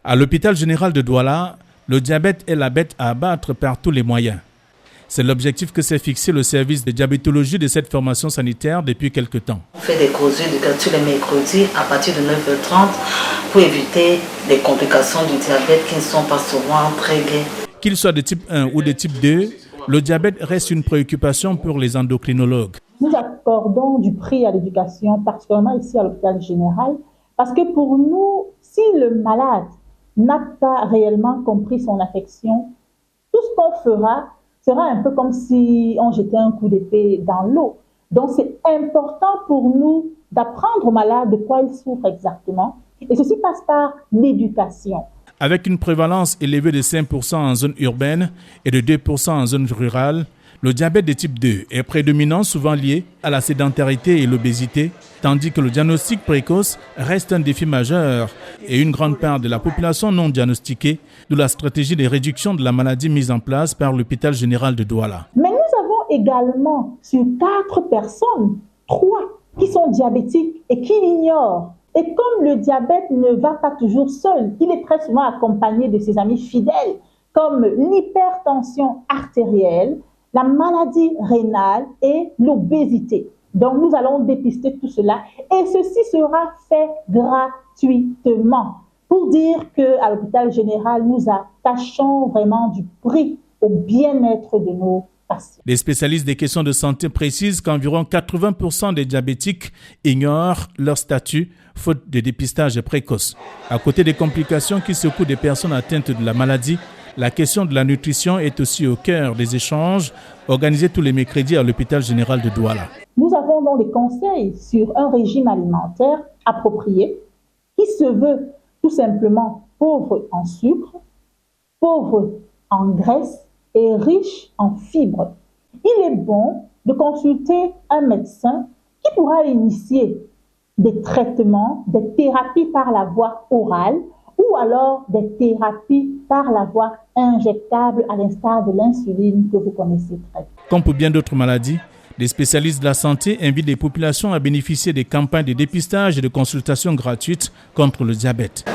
À l'hôpital général de Douala, le diabète est la bête à abattre par tous les moyens. C'est l'objectif que s'est fixé le service de diabétologie de cette formation sanitaire depuis quelque temps. On fait des causures tous les mercredis à partir de 9h30 pour éviter les complications du diabète qui ne sont pas souvent très gaies. Qu'il soit de type 1 ou de type 2, le diabète reste une préoccupation pour les endocrinologues. Nous accordons du prix à l'éducation, particulièrement ici à l'hôpital général, parce que pour nous, si le malade n'a pas réellement compris son affection, tout ce qu'on fera sera un peu comme si on jetait un coup d'épée dans l'eau. Donc c'est important pour nous d'apprendre au malade de quoi il souffre exactement. Et ceci passe par l'éducation. Avec une prévalence élevée de 5% en zone urbaine et de 2% en zone rurale, le diabète de type 2 est prédominant, souvent lié à la sédentarité et l'obésité, tandis que le diagnostic précoce reste un défi majeur et une grande part de la population non diagnostiquée, d'où la stratégie de réduction de la maladie mise en place par l'hôpital général de Douala. Mais nous avons également, sur 4 personnes, 3 qui sont diabétiques et qui l'ignorent. Et comme le diabète ne va pas toujours seul, il est très souvent accompagné de ses amis fidèles, comme l'hypertension artérielle, la maladie rénale et l'obésité. Donc, nous allons dépister tout cela et ceci sera fait gratuitement. Pour dire qu'à l'hôpital général, nous attachons vraiment du prix au bien-être de nos patients. Les spécialistes des questions de santé précisent qu'environ 80% des diabétiques ignorent leur statut faute de dépistage précoce. À côté des complications qui secouent des personnes atteintes de la maladie, la question de la nutrition est aussi au cœur des échanges organisés tous les mercredis à l'hôpital général de Douala. Nous avons donc des conseils sur un régime alimentaire approprié qui se veut tout simplement pauvre en sucre, pauvre en graisse et riche en fibres. Il est bon de consulter un médecin qui pourra initier des traitements, des thérapies par la voie orale ou alors des thérapies par la voie injectable à l'instar de l'insuline que vous connaissez très bien. Comme pour bien d'autres maladies, les spécialistes de la santé invitent les populations à bénéficier des campagnes de dépistage et de consultations gratuites contre le diabète.